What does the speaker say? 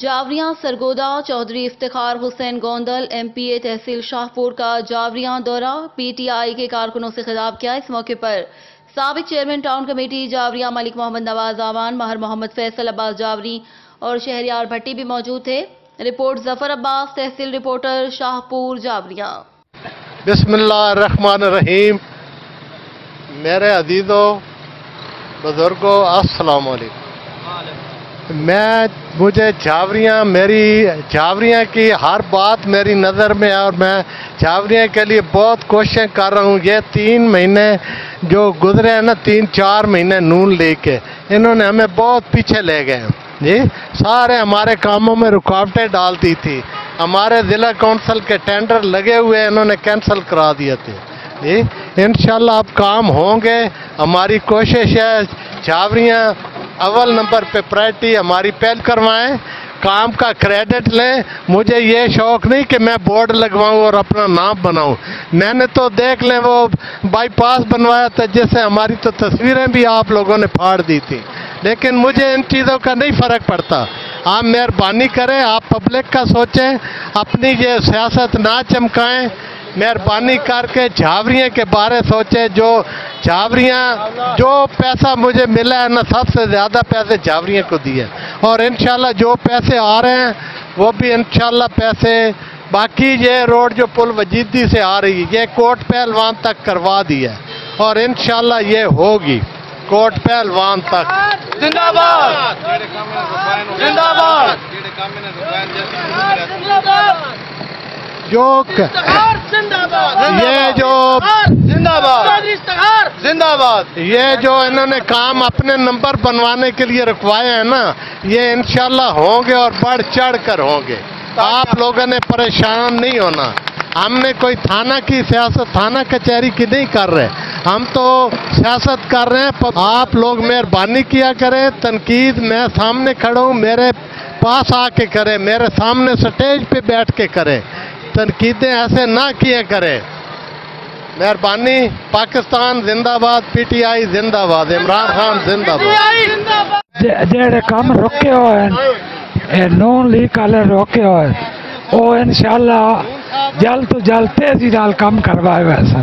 جاوریاں سرگودا چودھری افتخار حسین Gondal M P اے تحصیل شاہپور کا جاوریاں دورہ P T I کے کارکنوں سے خطاب کیا۔ اس موقع پر سابق چیئرمین ٹاؤن کمیٹی جاوریاں ملک محمد نواز آوان، ماہر محمد فیصل عباس جاوری اور شہریار بھٹی بھی موجود تھے۔ رپورٹ ظفر عباس، تحصیل رپورٹر شاہپور جاوریاں۔ بسم اللہ الرحمن الرحیم۔ میرے عزیزوں، بزرگوں، السلام علیکم۔ مجھے جاوریاں کی ہر بات میری نظر میں ہے اور میں جاوریاں کے لیے بہت کوششیں کر رہا ہوں۔ یہ 3 مہینے جو گزرے ہیں نا، 3-4 مہینے نون لیگ کے، انہوں نے ہمیں بہت پیچھے لے گئے ہیں جی۔ سارے ہمارے کاموں میں رکاوٹیں ڈال دی تھی۔ ہمارے ضلع کونسل کے ٹینڈر لگے ہوئے انہوں نے کینسل کرا دیے تھے جی۔ انشاءاللہ اب کام ہوں گے۔ ہماری کوشش ہے جاوریاں اول نمبر پہ پرائرٹی ہماری پہل کروائیں، کام کا کریڈٹ لیں۔ مجھے یہ شوق نہیں کہ میں بورڈ لگواؤں اور اپنا نام بناؤں۔ میں نے تو دیکھ لیں وہ بائی پاس بنوایا تھا جس سے ہماری تو تصویریں بھی آپ لوگوں نے پھاڑ دی تھی، لیکن مجھے ان چیزوں کا نہیں فرق پڑتا۔ آپ مہربانی کریں، آپ پبلک کا سوچیں، اپنی یہ سیاست نہ چمکائیں۔ مہربانی کر کے جاوریاں کے بارے سوچیں۔ جو پیسہ مجھے ملا ہے نا، سب سے زیادہ پیسے جاوریاں کو دیے، اور انشاءاللہ جو پیسے آ رہے ہیں وہ بھی انشاءاللہ پیسے باقی یہ روڈ جو پل وجیدی سے آ رہی ہے یہ کوٹ پہلوان تک کروا دی ہے، اور انشاءاللہ یہ ہوگی کوٹ پہلوان تک۔ زندہ باد، زندہ باد، یہ جو انہوں نے کام اپنے نمبر بنوانے کے لیے رکھوائے ہیں نا، یہ انشاءاللہ ہوں گے اور بڑھ چڑھ کر ہوں گے۔ آپ لوگوں نے پریشان نہیں ہونا۔ ہم نے کوئی تھانہ کی سیاست، تھانہ کچہری کی نہیں کر رہے، ہم تو سیاست کر رہے ہیں۔ آپ لوگ مہربانی کیا کریں، تنقید میں سامنے کھڑا ہوں، میرے پاس آ کے کریں، میرے سامنے سٹیج پہ بیٹھ کے کریں، تنقیدیں ایسے نہ کیے کریں۔ مہربانی۔ پاکستان زندہ باد، پی ٹی آئی زندہ باد، عمران خان زندہ باد۔ جڑے کام روکے ہوئے نون لیگ والے روکے ہوئے وہ انشاءاللہ جلد تو جلد تیزی نال کام کروائے ویسا۔